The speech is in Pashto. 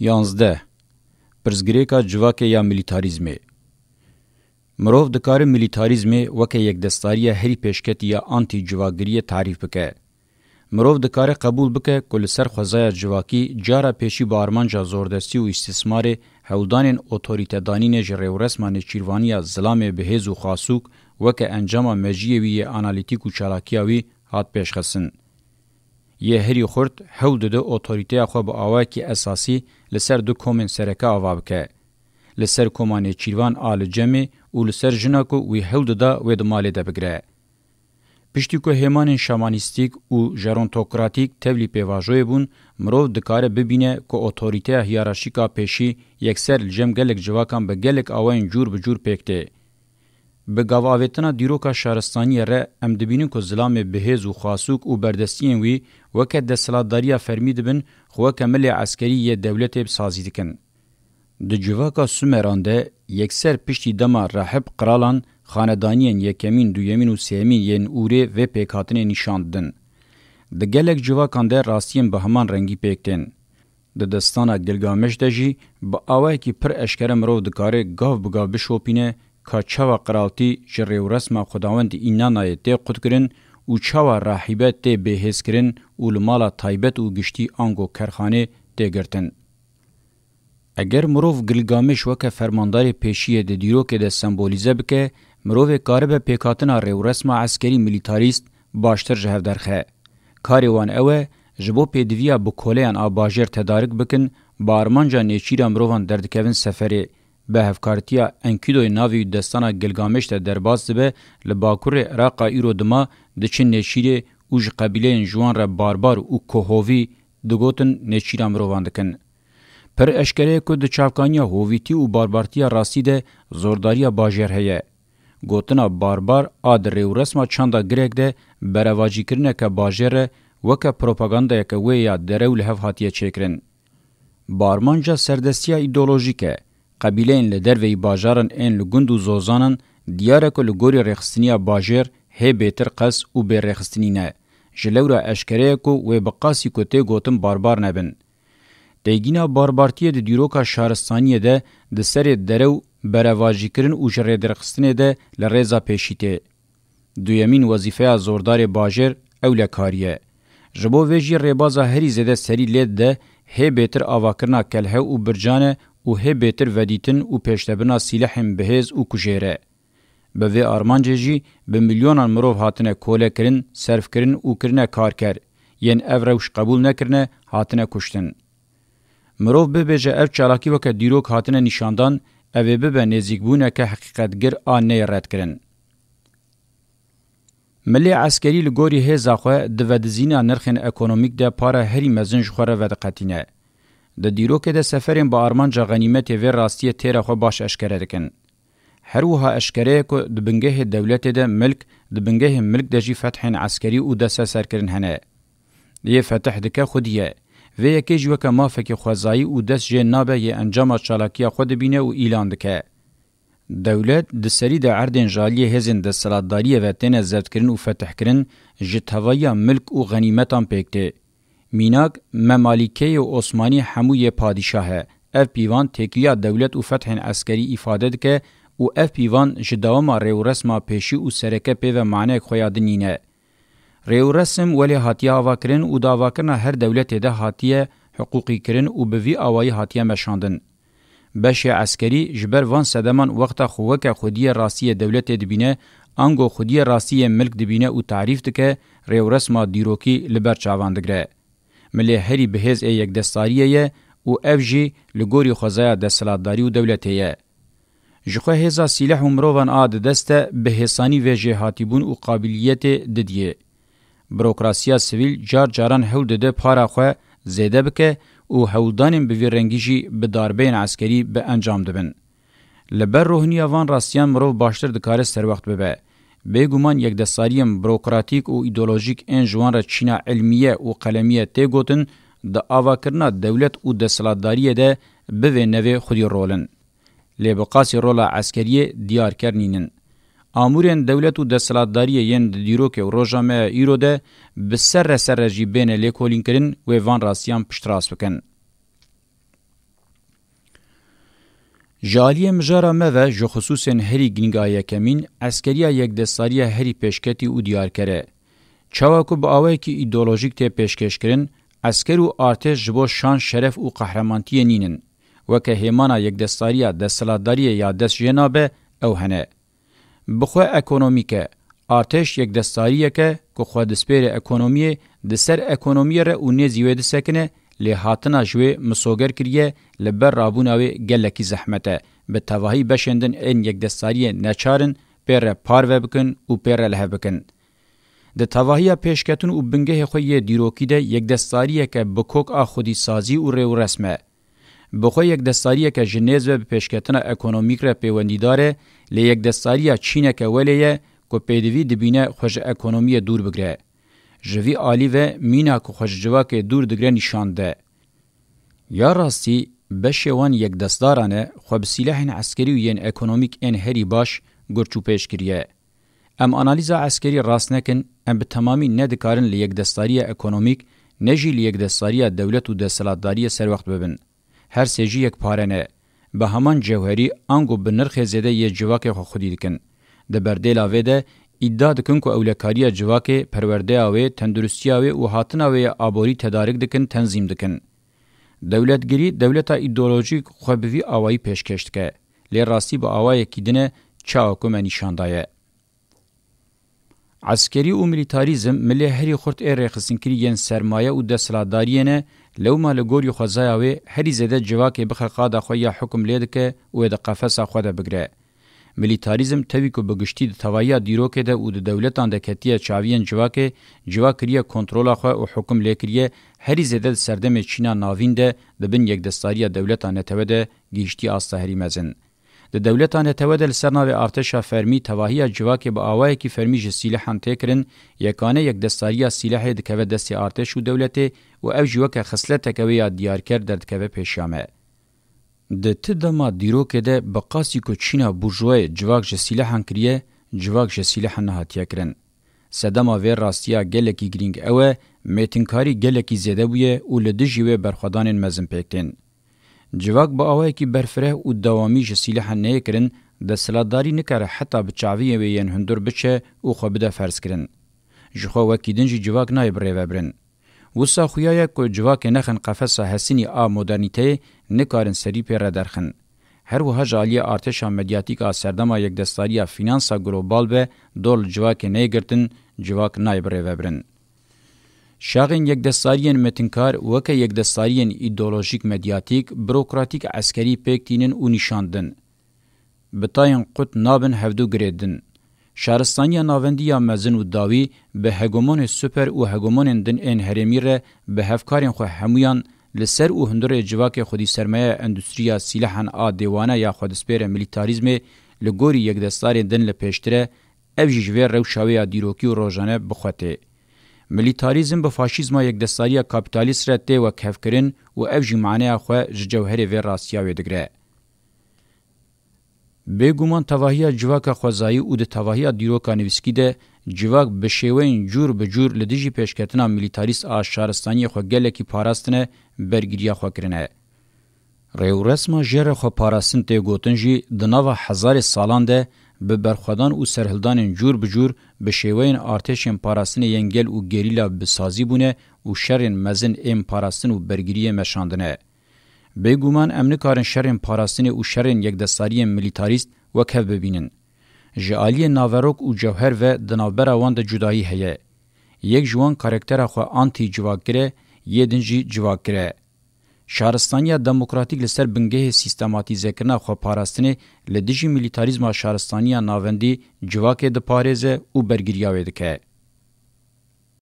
11. پرزگریکا جواکه یا میلیتاریزمی. مروف دکاره میلیتاریزمی وکه یک دستاری هری پیشکتی یا آنتی جواگری تعریف بکه. مروف دکاره قبول بکه کل سر خوزای جواکی جارا پیشی با آرمانجا زوردستی و استثمار هولدان اوتوریته دانین جره و رسمان چیروانی ظلام بهز و خاسوک وکه انجام مجیوی آنالیتیک و چالاکیاوی هات پیش خسن. یه هری خورد هول دده اوتوریته خو با آواکی اساسی لسر دو کومن سرکه آوا بکه. لسر کومانی چیروان آل جمع و لسر جناکو وی هول دده و دمالی ده بگره. پشتی که همان شامانیستیک و ژرونتوکراتیک تولی پیواژوی بون مرو دکاره ببینه که اوتوریته هیرارشیکا پیشی یکسر الجم گلک جواکان به گلک آوین جور به جور پکته. به گاواویتنا دیروکا شهرستانی ره ام دبینن که ظلام بهز و خاسوک و بردستین وی وکه دستلاتداریا فرمی دبن خو کمل عسکری یه دولت بسازی دکن. د جواکا سومرانده یکسر پشتی دما راحب قرالان خاندانیین یکمین دویمین و سیمین ین اوره و پیکاتن نشاندن. د گلک جواکان ده راستین به همان رنگی پیکتن. د دستانا گلگامش دجی با آوائی که پر اشکر مرو دکاره گاو بگاو بشوپینه که چاوا قرالتی جره و رسم خداوند اینانای ده قد کرن و چاوا راحیبت ده بهز کرن و لمالا تایبت و گشتی آنگو کرخانه ده گرتن. اگر مروف گلگامش وکه فرماندار پیشیه ده دیروکه ده سمبولیزه بکه مروف کاره به پیکاتنا ریو رسم عسکری میلیتاریست باشتر جهر درخه. کاری وان اوه جبو پیدویا بکولیان آباجر تدارک بکن با ارمانجا نیچیرا مروفان دردکوین سفره به هفکارتیا انکیدوی ناوی دستانا گلگامش ده درباز دبه لباکور عراقا ایرو دما دچین نیچیره اوج قبیله جوان را باربار و کوهوی دگوتن نیچیرا مروفان دکن. پر اشکره که ده چاوکانیا هوویتی و باربارتیا راستی ده زورداریا باجر هیه. گوتنا باربار آد ریو رسما چاندا گرگ ده برواجی کرنه که باجر وکه پروپاگاندا که ویا درو لحف هاتیه چکرن. بارمانجا سردستیا ایدولوژیکه. قبیله این لدروی باجارن این لگند و زوزانن دیاره که لگوری رخستنیا باجر هی بیتر قص و بی رخستنی نه. جلورا اشکره که و بقاسی که تی گوتن باربار نبن. دیگینا باربارتیه ده دیروکا شهرستانیه ده ده سر درو برواجی کرن و جره درخستنه ده لرزا پیشیته. دویمین وظیفه زوردار باجر اولکاریه. جبو ویجی ریبازا هری زده سری لید ده هی بیتر آواکرنا کلهه و برجانه و هی بیتر ودیتن و پیشتبنا سیلحم بهز و کجیره. به وی آرمانجه جی به میلیونان مروف هاتنه کوله کرن، صرف کرن و کرنه کار کر. ین او روش قبول نکرنه هاتنه کشتن. مروف ببیجه اف چالاکی وکه دیروک هاتنه نشاندان اوه ببه نزیک بونه که حقیقتگر آنه رد کرن. ملی عسکری لگوری هزا خواه دودزینا نرخین اکونومیک ده پارا هری مزنج خوره ودقتینه. ده دیروک ده سفرین با آرمانجا غنیمت و راستی تیره خواه باش اشکره دکن. هر وها اشکره که دبنگه دولت ده ملک دبنگه ملک ده جی فتحین عسکری و ده سرکرن هنه. ده فتح دکه خودیه. و یکی جوکه مافکی خوزایی و دست جه نابه یه انجام چالاکیا خود بینه و ایلان دکه. دولت د سری د عردن جالی هزن د سلطداری و تن زرد کرن و فتح کرن جتویا ملک و غنیمتان پکته. میناک ممالکه و عثمانی هموی پادشاه اف پیوان تکیه دولت و فتح عسکری افاده که و اف پیوان جداوم ریو رسم پیشی و سرکه پی و معنی خویادنینه. ریو رسم ولی هاتیه آوا کرن و داوا کرن هر دولت ده هاتیه حقوقی کرن و بوی آوایی هاتیه مشاندن. بشه عسکری جبر وان صدمان وقتا خوکه خودی راسی دولت دبینه انگو خودی راسی ملک دبینه و تعریف دکه ریو رسما دیروکی لبر چاواندگره. ملی هری بهز یک دستاریه و افجی لگوری خوزای دستلاتداری و دولتیه. جخوه هزا سیلح و مروان آد دسته بهسانی و جهاتیبون و قابلیت ددیه. بروکراسیا سویل جار جاران هول دده پارا خواه زیده بکه او هولدانین به رنگیجی به داربین عسکری به انجام دبن. لبر روحنی وان راستیان مرو باشتر دکاره سر وقت ببه. بگومان یک دستاریم بروکراتیک و ایدولوژیک این جوان را چینا علمیه و قلمیه تی گوتن دا آواکرنا دولت و دستلاتداریه ده به نوی خودی رولن. لبقاسی رولا عسکریه دیار کرنینن. آمورین دولت و دستلاتداریه ین دیروک و روژامه ایرو ده بسر جی بین لیکولین کرن و وان راستیان پشتراس بکن. جالیه مجارا مو جو خصوصن هری گنگای کمین عسکریا یک دستاری هری پیشکتی او دیار کره. چاوکو با آوه کی ایدئولوژیک ته پیشکش کرن، عسکر و ارتش جبو شان شرف و قهرمانتی نینن. وکه هیمانا یک دستاری دستلاتداری یا دست جنابه او هنه. بخواه اکونومیکه، ارتش یک دستاریه که خواه دسپیر اکونومیه دسر اکونومیه را او نیزیوه دسکنه لی هاتنا جوی مسوگر کریه لبر رابوناوی گلکی زحمته به تواهی بشندن این یک دستاریه نچارن پر پارو بکن و پر له بکن. ده تواهی پیشکتون و بنگه خوی دیروکی ده یک دستاریه که بکوک آخودی سازی و ریو رسمه. بخواه یک دستاریه که جنیز و پیشکتون اکونومیک را پیوندی داره لی یک دستاریه چینه که ولیه که پیدوی دبینه خوش اکونومی دور بگره. جوی آلی و مینا که خوش جواک دور دگره نشانده. یا راستی بشوان یک دستدارانه خواه بسیلح عسکری و ین اکونومیک این هری باش گرچو پیش کریه. ام آنالیزا عسکری راست نکن ام به تمامی ندکارن لی یک دستاری اکونومیک نجی لی یک دستاری دولت و دستلاتداری سر وقت ببن. هر سیجی یک پارنه. به همان جوهری انگو بنرخ زیده یه جواک خودی دکن. ده بردیل آوه ده ادعا دکن که اولکاری جواک پرورده آوه تندرستی آوه و حاطن آوه آبوری تدارک دکن تنظیم دکن. دولتگیری دولتا ایدئولوژیک خوابوی آوایی پیشکشت که لی راستی با آوایی کیدنه چه آکوم نشاندایه. عسکری و ملیتاریزم ملی هری خورد رخصینکری ین سرمایه و دستلاتداریه لو ما لگوری خوزای آوه هری زده جواک بخقادا خویا حکم لیدکه و ده قفصا خودا بگره. ملیتاریزم توی که بگشتی ده توایی دیروکه ده و ده دولتان ده کتیه چاوین جواکریه کنترولا خواه و حکم لیکریه هری زده سردم چینا ناوین ده بین یک دستاری دولتان نتوه ده گیشتی آستا هری مزن. ده دولتان نتوه ده لسرناوی ارتشا فرمی توایی جواکه با آوائی که فرمی جسیلحان تکرن یکانه یک دستاری سیلحه دکوه دستی ارتش و دولته و او جواکه خسلت تکوه دیار کرد در دکوه پیشامه. ده تدما دیروکه ده بقاسی که چینا بورژوای جواک جسیلحان کریه جواک جسیلحان نهاتیه کرن. سدما وی راستیا گلکی گرینگ اوه میتنکاری گلکی زیده بویه و لدجیوه برخوادان مزم پیکتین. جواک با آوائی که برفره و دوامی جسیلحان نه کرن ده سلاداری نکره حتی بچاویه وین هندور بچه و خوابده فرس کرن. جخوا وکی دنجی جواک نای بره برن. وسا خویای که جواک نخن قفص حسینی آ مدرنیته نکارن سری پر درخن. هر وها جالی ارتشا مدیاتیکا سردما یک دستاری فینانسا گلوبال به دول جواک نیگرتن جواک نای بره وبرن. شاغین یک دستاری متنکار وکه یک دستاری ایدئولوژیک مدیاتیک بروکراتیک عسکری پکتینن و نشاندن. بتاین قط نابن هفدو گریدن. شهرستانی ناوندی یا مزن و داوی به هگمون سپر و هگمون دن این هرمی ره به هفکارین خو همویان لسر و هندور جواک خودی سرمایه اندوستریا سیلحان آ دیوانه یا خودسپیر ملیتاریزم لگوری یک دستار دن لپیشتره او جیجوه روشاوی دیروکی و روزانه بخوته. ملیتاریزم به فاشیزم یک دستاری کپیتالیست رته و کفکرین و او جمعنه خو جوهر و راستیاوی دگره. بگومان تواهی جواک خوزایی او ده تواهی دیروکا نویسکی ده جواک بشیوین جور بجور لدیجی پیشکتنا ملیتاریست آشارستانی خو گلکی پاراستنه برگیریا خو کرنه. ریو رسما جره خو پاراستن ته گوتنجی دناوا هزار سالان ده به برخودان او سرهلدان جور بجور بشیوین ارتشین پاراستن ینگل او گریلا بسازی بونه او شرین مزن ام پاراستن او برگیری مشاندنه. بگومان امنکارن شرین پاراستنی و شرین یک دستاری ملیتاریست وکه ببینن. جعالی ناوروک و جوهر و دنابرا واند جدایی هیه. یک جوان کارکتر خو آنتی جواکره یه دنجی جواکره. شهرستانی دموکراتیک لسر بنگه سیستماتیزه کرنا خو پاراستنی لدیجی ملیتاریزم شهرستانی ناوندی جواک ده پارزه و برگیریاوه دکه.